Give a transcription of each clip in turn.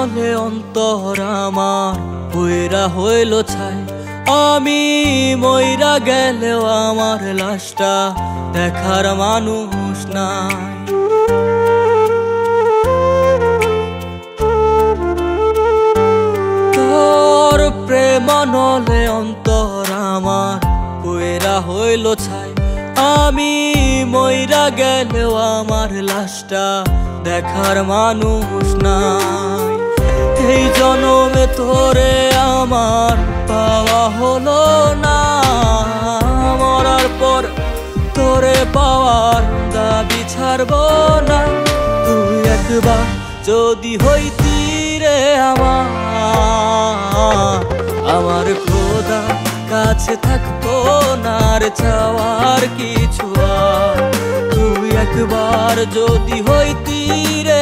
নলে অন্তর আমার পুইরা হইল ছাই। আমি মইরা গেলেও আমার লাশটা দেখার মানুষ নাই। তোর প্রেম নলে অন্তর আমার পুইরা হইল ছাই। আমি মইরা গেলেও আমার লাশটা দেখার মানুষ নাই। এই জনমে তোরে আমার পাওয়া হলো না, মরার পর তোরে পাওয়ার দাবি ছাড়ব না। তুই একবার যদি হইতি রে আমার খোদা কাছে থাকতো না রে চাওয়ার কিছু আর। তুই একবার যদি হইতি রে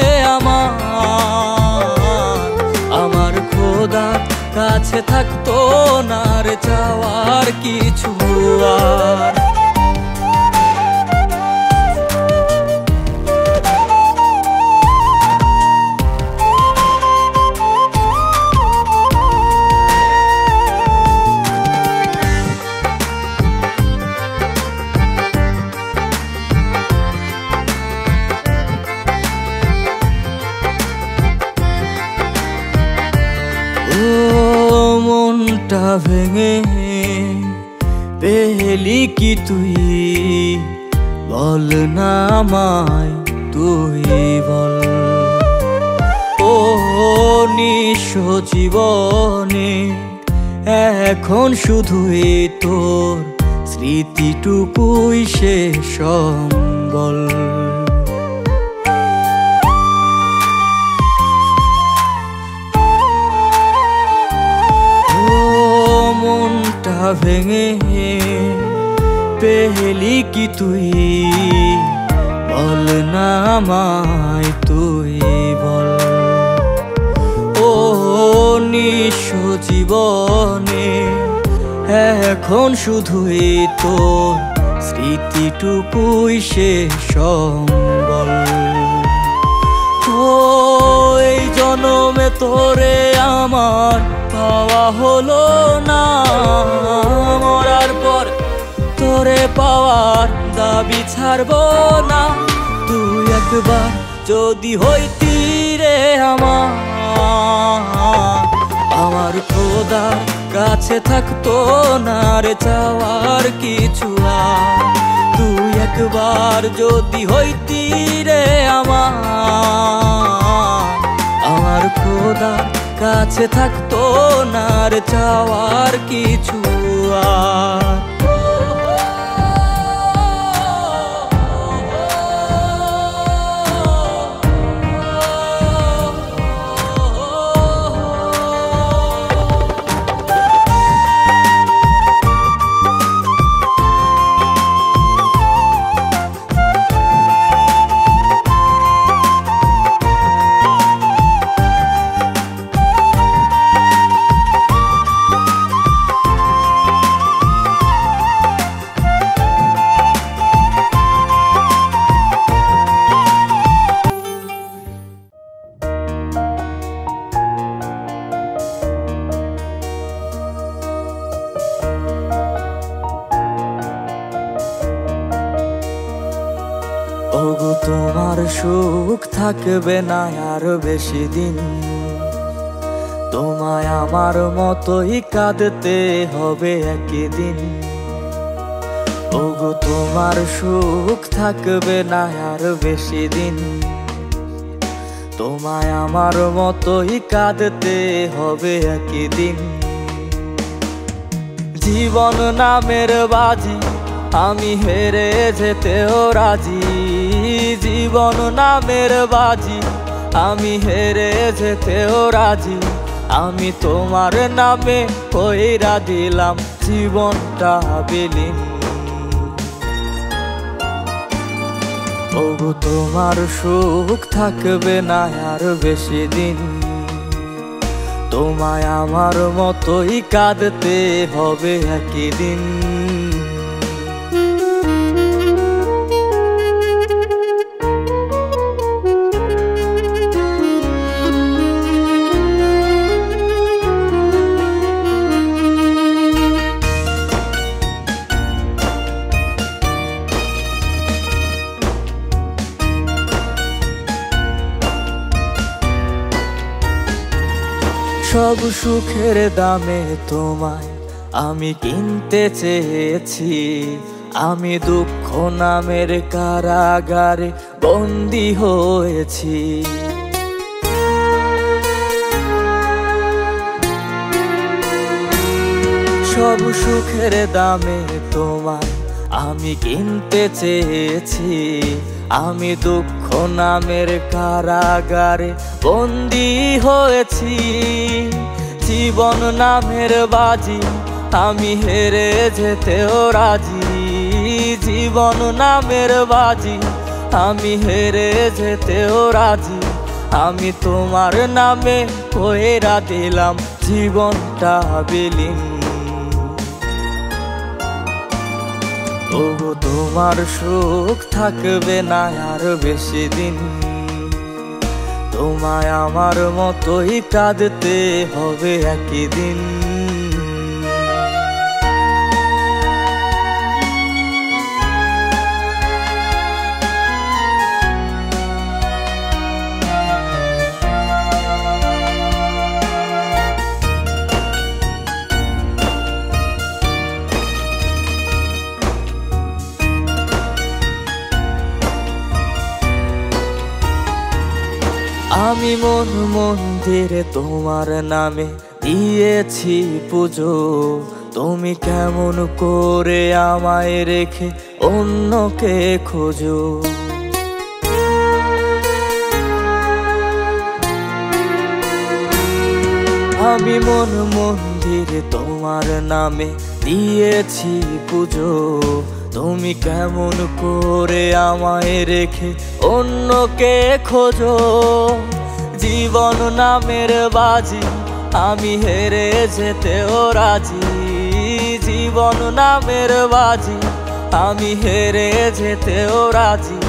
আমার খোদা কাছে থাকতো না রে চাওয়ার কিছু আর। মনটা ভেঙে পেলি কি তুই বল না আমায়, তুই বল। ও নিঃস্ব জীবনে এখন শুধুই তোর স্মৃতিটুকুই শেষ সম্বল। ভেঙে পেলি কি তুই বল না আমায়, তুই বল। ও নিঃস্ব জীবনে এখন শুধুই তোর স্মৃতিটুকুই শেষ সম্বল। ও এই জনমে তোরে আমার পাওয়া হলো না, মরার পর তোরে পাওয়ার দাবি ছাড়ব না। তুই একবার যদি হইতি রে আমার খোদার কাছে থাকতো না রে চাওয়ার কিছু আর। তুই একবার যদি হইতি রে আমার খোদার কাছে থাকতো না রে চাওয়ার কিছু আর। ওগো তোমার সুখ থাকবে না আর বেশি দিন, তোমায় আমার মতোই কাঁদতে হবে একদিন। ওগো তোমার সুখ থাকবে না আর বেশি দিন, তোমায় আমার মতোই কাঁদতে হবে একদিন। জীবন নামের বাজি আমি হেরে যেতেও রাজি, জীবন নামের বাজি আমি হেরে যেতেও রাজি। আমি তোমার নামে কইরা দিলাম জীবনটা বিলীন। ওগো তোমার সুখ থাকবে না আর বেশি দিন, তোমায় আমার মতোই কাঁদতে হবে একদিন। সব সুখের দামে তোমায় আমি কিনতে চেয়েছি, আমি দুঃখ নামের কারাগারে বন্দী হয়েছি। সব সুখের দামে তোমায় আমি কিনতে চেয়েছি, আমি দুঃখ নামের কারাগারে বন্দী হয়েছি। জীবন নামের বাজি আমি হেরে যেতেও রাজি, জীবন নামের বাজি আমি হেরে যেতেও রাজি। আমি তোমার নামে কইরা দিলাম জীবনটা বিলীন। ওগো তোমার সুখ থাকবে না আর বেশি দিন, তোমায় আমার মতোই কাঁদতে হবে একই দিন। আমি মন মন্দিরে তোমার নামে দিয়েছি পুজো, তুমি কেমন করে আমায় রেখে অন্যকে খোঁজো। আমি মন মন্দিরে তোমার নামে দিয়েছি পুজো, তুমি কেমন করে আমায় রেখে অন্যকে খোঁজো। জীবন নামের বাজি আমি হেরে যেতেও রাজি, জীবন নামের বাজি আমি হেরে যেতেও রাজি।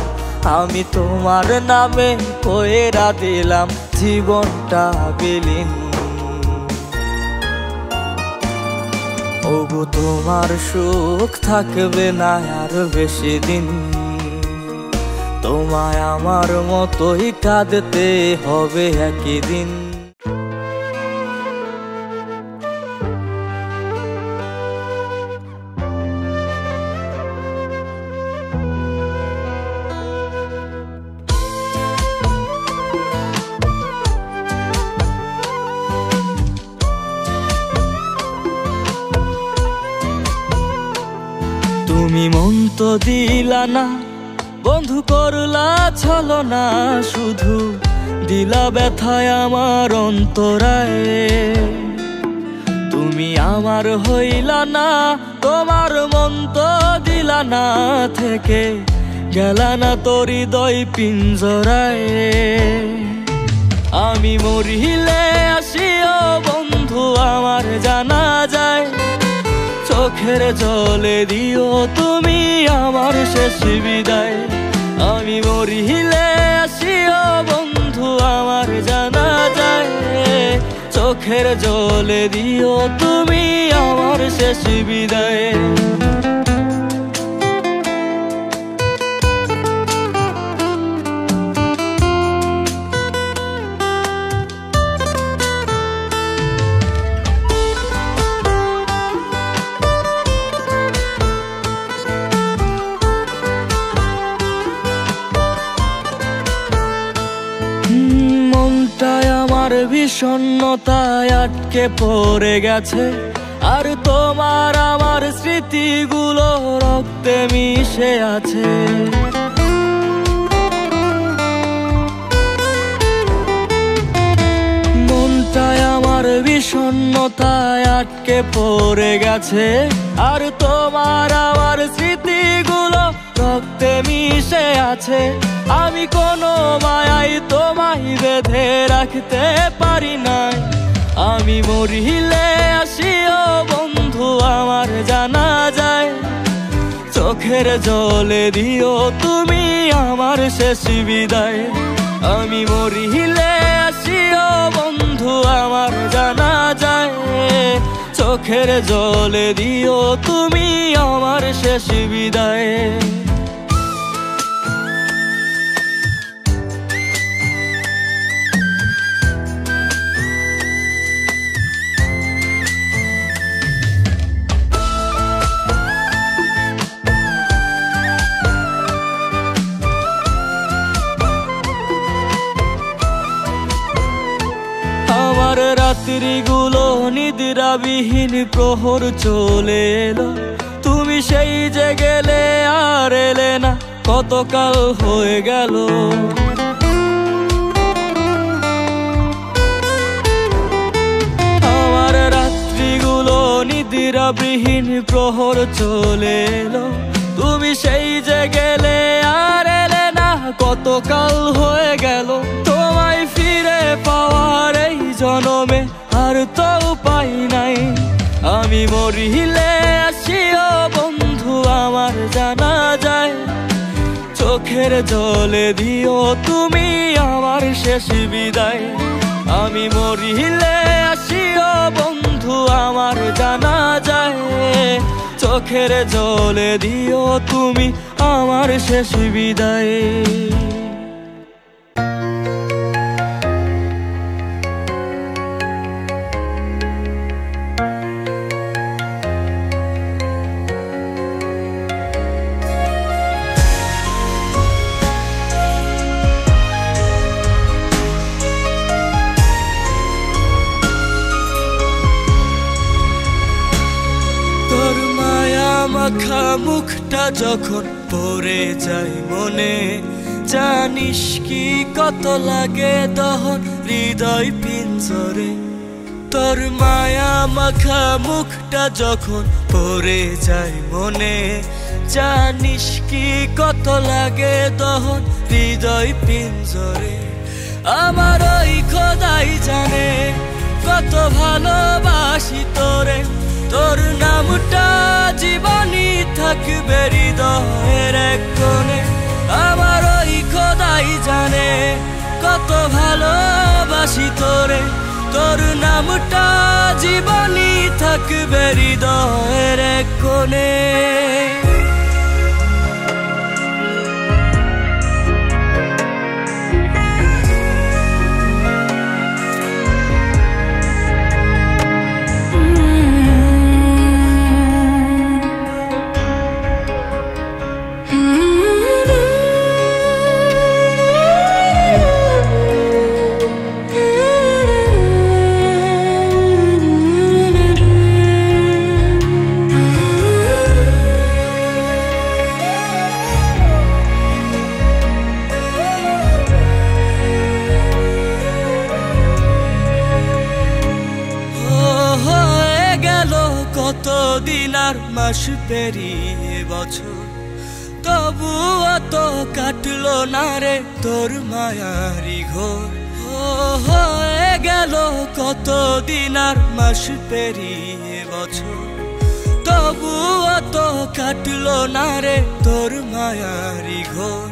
আমি তোমার নামে কইরা দিলাম জীবনটা বিলীন। ওগো তোমার সুখ থাকবে না আর বেশি দিন, তোমায় আমার মতোই কাঁদতে হবে একই দিন। তুমি মন তো দিলা না, বন্ধু করলা ছলনা, শুধু দিলা ব্যথায় আমার অন্তরায়ে। তুমি আমার হইলা না, তোমার মন তো দিলা না, থেকে গেলা না তোর হৃদয় পিঞ্জরায়। আমি মরিলে আসিও বন্ধু আমার জানা যায়, চোখের জলে দিও তুমি আমার শেষ বিদায়। আমি মরিলে আসিও বন্ধু আমার জানা যায়, চোখের জলে দিও তুমি আমার শেষ বিদায়। মনটায় আমার বিষণ্ণতায় আটকে পড়ে গেছে, আর তোমার আমার স্মৃতিগুলো রক্তে মিশে আছে। মনটায় আমার বিষণ্ণতায় আটকে পড়ে গেছে, আর তোমার আমার স্মৃতিগুলো রক্তে মিশে আছে। আমি কোনো মায়ায় তোমায় বেঁধে রাখতে পারি নাই, আমি মরিলে আসিও বন্ধু আমার জানা যায়, চোখের জলে দিও তুমি আমার শেষ বিদায়। আমি মরিলে আসিও বন্ধু আমার জানা যায়, চোখের জলে দিও তুমি আমার শেষ বিদায়। রাত্রিগুলো নিদ্রাবিহীন প্রহর চলে এলো, তুমি সেই যে গেলে আর এলে না, কতকাল হয়ে গেল। আমার রাত্রিগুলো নিদ্রাবিহীন প্রহর চলে এলো, তুমি সেই যে গেলে আর এলে না, কতকাল হয়ে গেল। তোমায় ফিরে পাওয়ার এই জনমে আর তো উপায় নাই, আমি মরিলে আসিও বন্ধু আমার জানা যায়, চোখের জলে দিও তুমি আমার শেষ বিদায়। আমি মরিলে আসিও বন্ধু আমার জানা যায়, চোখের জলে দিও তুমি আমার শেষ বিদায়। মাখা মুখটা যখন পড়ে যায় মনে, জানিস কি কত লাগে দহন হৃদয় পিঞ্জরে। তোর মায়া মাখা মুখটা যখন পড়ে যায় মনে, জানিস কি কত লাগে দহন হৃদয় পিঞ্জরে। আমার ওই খোদাই জানে কত ভালোবাসি তোরে, তোর নামটা জীবনই থাকবে হৃদয়ের এক কোণে। আমার ওই খোদাই জানে কত ভালোবাসি তোরে, তোর নামটা জীবনই থাকবে হৃদয়ের এক কোণে। কতদিন আর মাস পেরিয়ে বছর, তবুও তো কাটলো না রে তোর মায়ারি ঘোর। হয়ে গেল কতদিন আর মাস পেরিয়ে বছর, তবুও তো কাটলো না রে তোর মায়ারি ঘোর।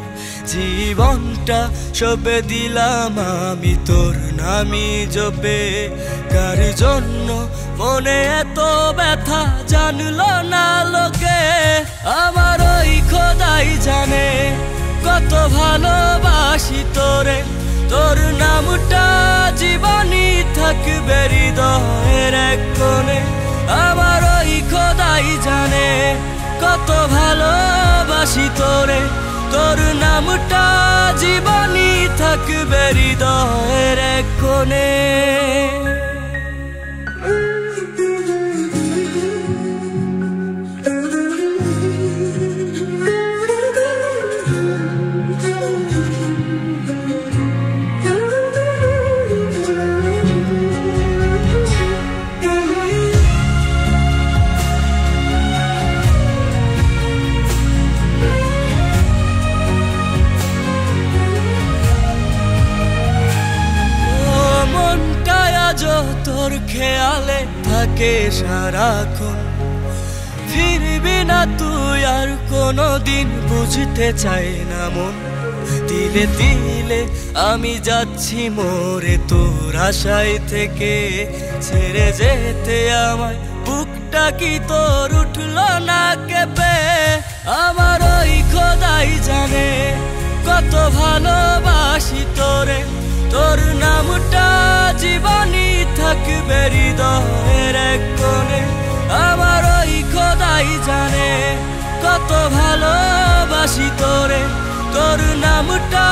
জীবনটা সবে দিলাম আমি তোর নামি জপে, কার জন্য মনে এত ব্যথা জানলো না লোকে। আমার ওই খোদাই জানে কত ভালোবাসি তোরে, তোর নামটা জীবনই থাকবে হৃদয়ের এক কোণে। আমার ওই খোদাই জানে কত ভালোবাসি তোরে, তোর নামটা জীবনই থাকবে হৃদয়ের এক কোণে। তোর খেয়ালে থাকে সারাক্ষণ, ফিরবি না তুই আর কোনোদিন, বুঝতে চাই না মন। দিলে দিলে আমি যাচ্ছি মোরে তোর আশায় থেকে, ছেড়ে যেতে আমায় বুকটা কি তোর উঠলো না কেঁপে। আমার ওই খোদাই জানে কত ভালোবাসি তোরে, তোর নামটা জীবনই থাকবে হৃদয়ের এক কোণে। আমার ওই খোদাই জানে কত ভালোবাসি তোরে, তোর নামটা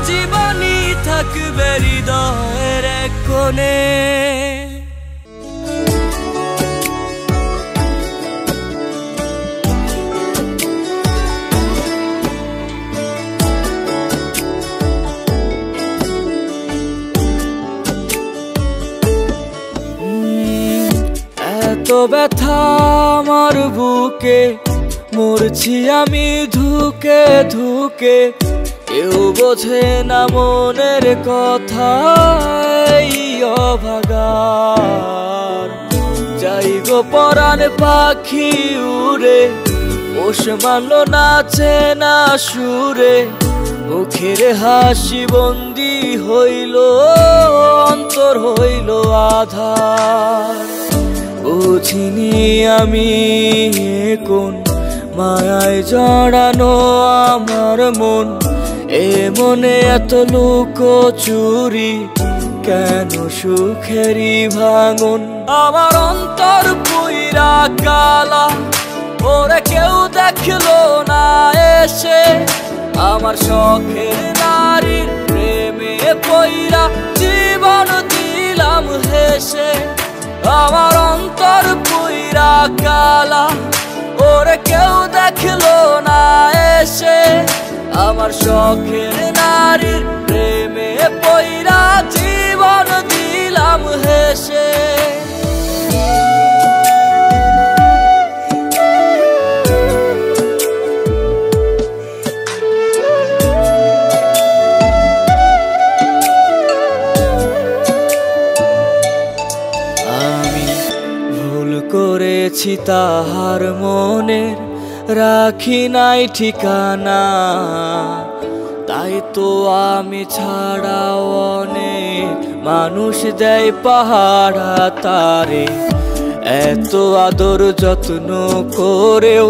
জীবনই থাকবে হৃদয়ের এক কোণে। এত ব্যথা আমার বুকে, মরছি আমি ধুকে ধুকে, কেউ বোঝে না মনের কথা এই অভাগার। যাই গো পরাণ পাখি উড়ে, পোষ মানল নাচে না সুরে, মুখের হাসি বন্দি হইল অন্তর হইল আধার। বুঝিনি আমি কোন মায়ায় জড়ানো আমার মন, এ মনে এত লুকোচুরি, কেন সুখেরই ভাঙন। আমার অন্তর পুইরা কালা, ওরে কেউ দেখলো না এসে, আমার শখের নারীর প্রেমে পইরা জীবন দিলাম হেসে। আমার অন্তর পুইরা কালা, ওরে কেউ দেখলো না এসে, আমার শখের নারীর প্রেমে পইরা জীবন দিলাম হেসে। করেছি তাহার মনের রাখি নাই ঠিকানা, তাই তো আমি ছাড়াও অনেক মানুষ দেয় পাহারা তারে। এত আদর যত্ন করেও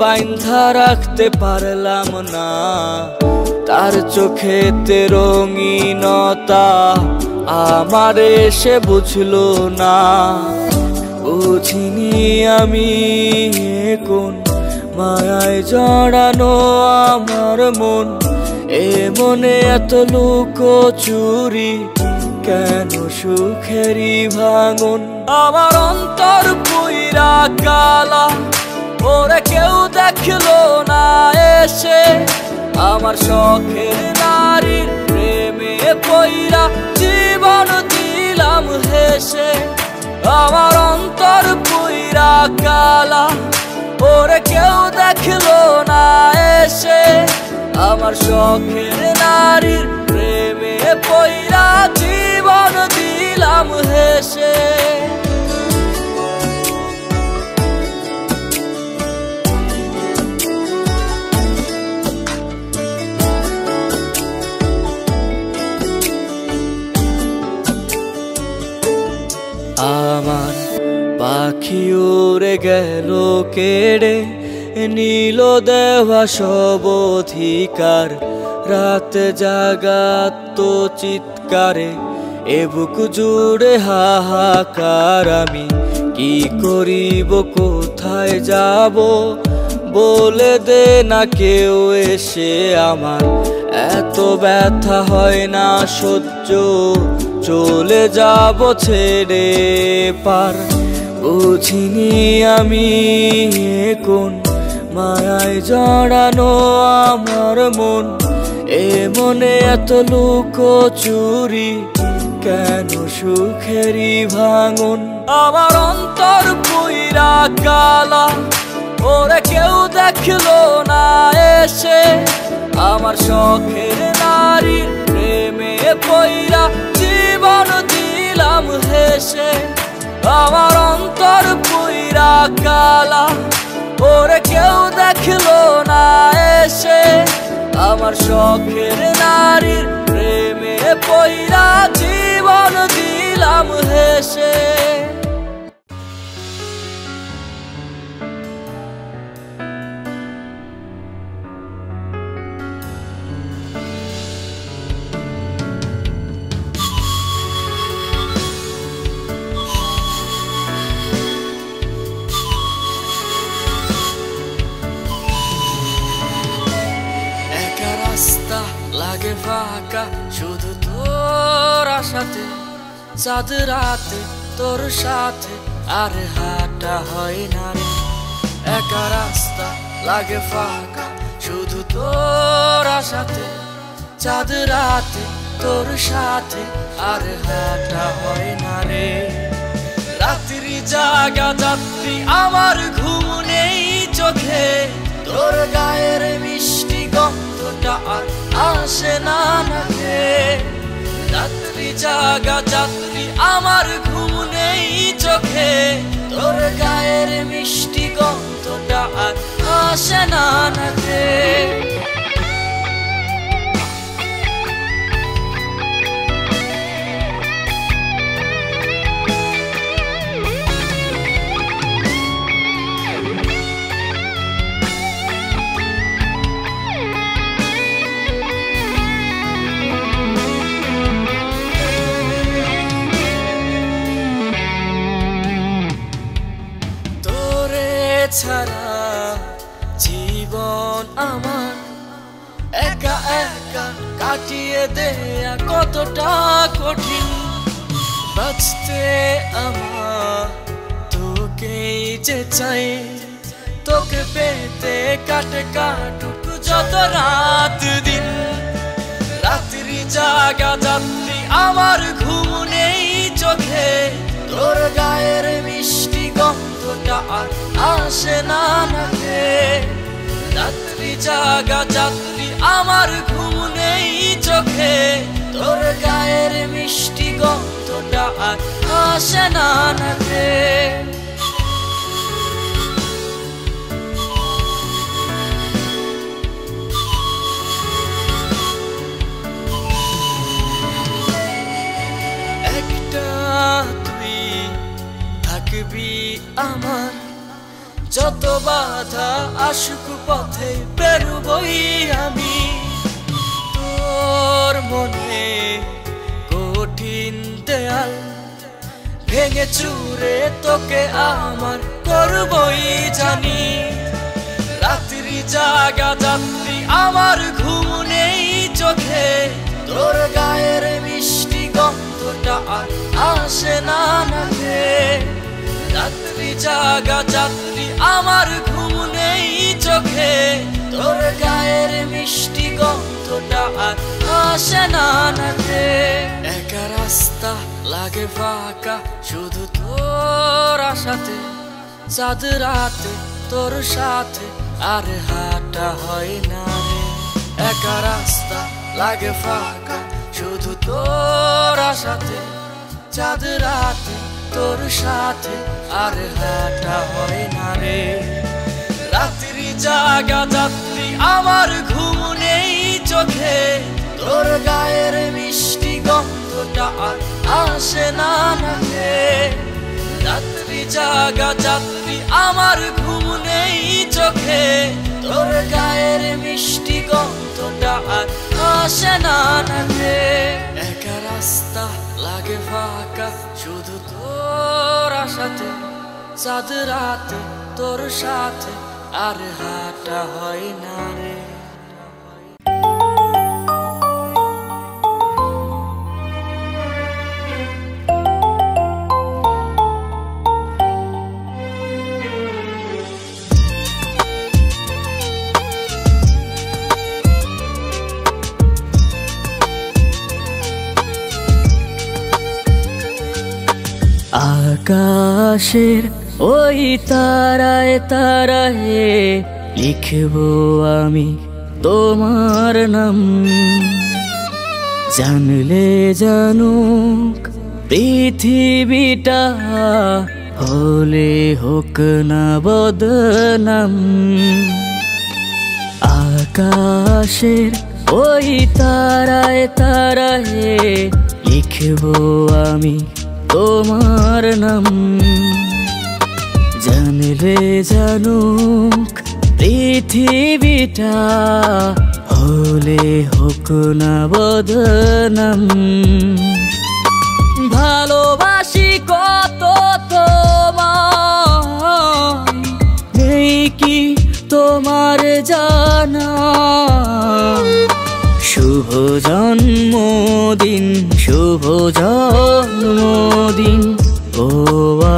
বাইন্ধা রাখতে পারলাম না, তার চোখেতে রঙিনতা আমারে সে বুঝলো না। বুঝিনি আমি কোন মায়ায় জড়ানো আমার মন, এ মনে এত লুকোচুরি, কেন সুখেরই ভাঙন। আমার অন্তর পুইরা কালা, ওরে কেউ দেখলো না এসে, আমার শখের নারীর প্রেমে পইরা জীবন দিলাম হেসে। আমার অন্তর পুইরা কালা, ওরে কেউ দেখলো না এসে, আমার শখের নারীর প্রেমে পইরা জীবন দিলাম হেসে। আমার পাখি উড়ে গেল কেড়ে, নীল দেওয়া সব অধিকার, রাত জাগাত চিৎকারে, এ বুক জুড়ে হাহাকার। আমি কি করিব কোথায় যাব, বলে দে না কেউ এসে আমার। এত ব্যথা হয় না সহ্য, চলে যাব ছেড়ে পার। বুঝিনি আমি কোন মায়ায় জড়ানো আমার মন, এ মনে এত লুকোচুরি, কেন সুখেরই ভাঙন। আমার অন্তর পুইরা কালা, ওরে কেউ দেখলো না এসে, আমার শখের নারীর প্রেমে পইরা জীবন দিলাম হেসে। আমার অন্তর পুইরা কালা, ওরে কেউ দেখলো না এসে, আমার শখের নারীর প্রেমে পইরা জীবন দিলাম হেসে। লাগে ফাঁকা শুধু তোর আশাতে, চাঁদ রাতে তোর সাথে আর হাঁটা হয় না রে। একা রাস্তা লাগে ফাঁকা শুধু তোর আশাতে, চাঁদ রাতে তোর সাথে আর হাঁটা হয় না রে। রাত্রি জাগা যাত্রী আমার ঘুম নেই চোখে, তোর গায়ের মিষ্টি গন্ধটা আর আসে না নাকে। রাত্রি জাগা যাত্রী আমার ঘুম নেই চোখে, তোর গায়ের মিষ্টি গন্ধটা আর আসে না নাকে। ছাড়া জীবন আমার একা একা কাটিয়ে দেয়া কতটা কঠিন। বাঁচতে আমার তোকেই যে চাই, তোকে পেতে কাটে কাটুক যত রাত দিন। রাত্রি জাগা যাত্রী আমার ঘুম নেই চোখে, তোর গায়ের মিষ্টি গন্ধটা আর আসে না নাকে। রাত্রি জাগা যাত্রী আমার ঘুম নেই চোখে, তোর গায়ের মিষ্টি গন্ধটা আর আসে না নাকে। একটা তুই থাকবি আমার, যত বাধা আসুক পথে বেরোবই আমি। তোর মনে কঠিন দেয়াল ভেঙে চুরে তোকে আমার করবই জানি। রাত্রি জাগা যাত্রী আমার ঘুম নেই চোখে, তোর গায়ের মিষ্টি গন্ধটা আর আসে না নাকে। রাত্রি জাগা যাত্রী আমার ঘুম নেই চোখে, তোর গায়ের মিষ্টি গন্ধটা আর আসে না নাকে। একা রাস্তা লাগে ফাঁকা শুধু তোর আশাতে, চাঁদ রাতে তোর সাথে আর হাঁটা হয় না রে। একা রাস্তা লাগে ফাঁকা শুধু তোর আশাতে, চাঁদ রাতে তোর সাথে আর হাঁটা হয় না রে। রাত্রি জাগা যাত্রী আমার ঘুম নেই চোখে, তোর গায়ের মিষ্টি গন্ধটা আর আসে না নাকে। রাত্রি জাগা যাত্রী আমার ঘুম নেই চোখে, তোর গায়ের মিষ্টি গন্ধটা আর আসে না নাকে। একা রাস্তা লাগে ফাঁকা শুধু তোর আশাতে, চাঁদ রাতে তোর সাথে আর হাঁটা হয় না রে। আকাশের ওই তারায় তারায় লিখবো আমি তোমার নাম। জানলে জানুক পৃথিবীটা, হলে হোক না বদনাম। আকাশের ওই তারায় তারায় লিখবো আমি তোমার নাম। জানলে জানুক পৃথিবীটা, হলে হোক না বদনাম। ভালোবাসি কত তোমায়, নেই কি তোমার জানা। শুভ জন্মদিন, শুভ জন্মদিন, ও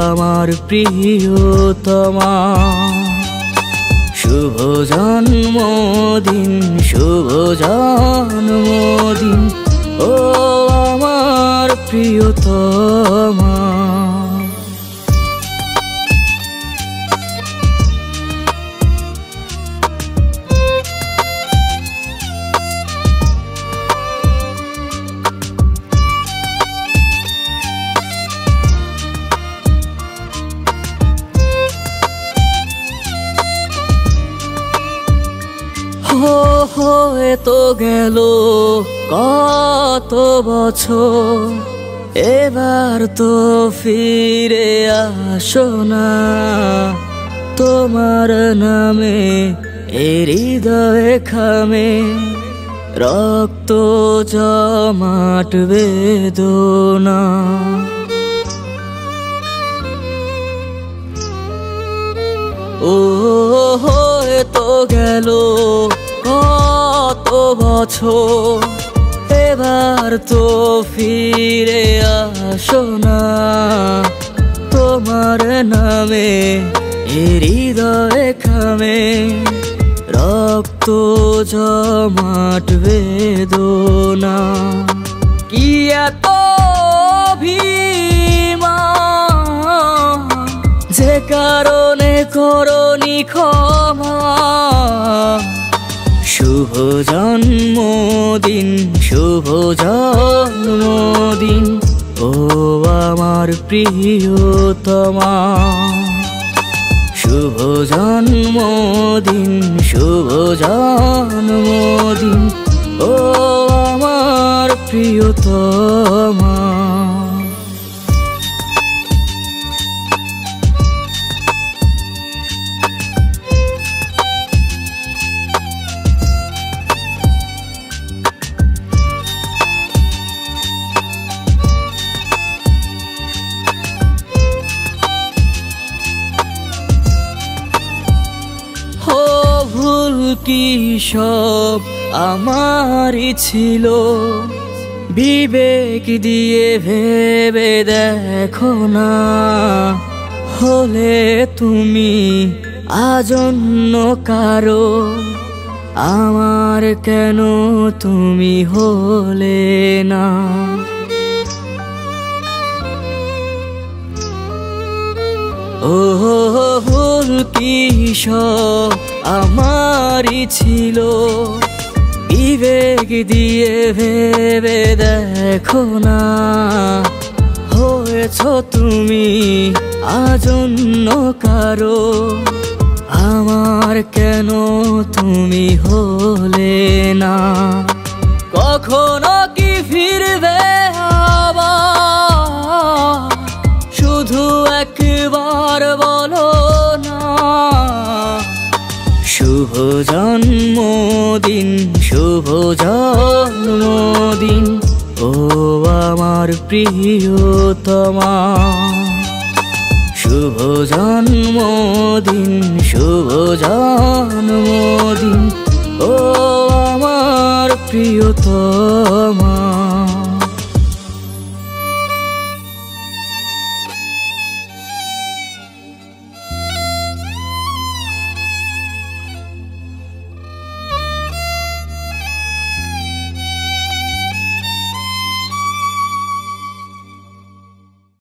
আমার প্রিয়তমা। শুভ জন্মদিন, শুভ জন্মদিন, ও আমার প্রিয়তমা। হয়ে তো গেল কত বছর, এবার তো ফিরে আসো না। তোমার নামে এই হৃদয়ে খামে রক্ত জমাট বেদনা। ও হয়ে তো গেল কত বছর, এবার তো ফিরে আসো না। তোমার নামে হৃদয়ে খামে রক্ত জমাট বেদনা। কি এত অভিমান, যে কারণে করনি ক্ষমা। শুভ জন্মদিন, শুভ জন্মদিন, ও আমার প্রিয়তমা। শুভ জন্মদিন, শুভ জন্মদিন, ও আমার প্রিয়তমা। ভুল কি সব আমারই ছিল, বিবেক দিয়ে ভেবে দেখো না। হলে তুমি আজন্য কারো, আমার কেন তুমি হলে না। ও ভুল কি সব আমারই ছিল, বিবেক দিয়ে ভেবে দেখো না। হয়েছ তুমি আজন্য কারো, আমার কেন তুমি হলে না। কখনো কি ফিরবে আবার, শুধু একবার বলো না। শুভ জন্মদিন, শুভ জন্মদিন, ও আমার প্রিয়তমা। শুভ জন্মদিন, শুভ জন্মদিন, ও আমার প্রিয়তমা।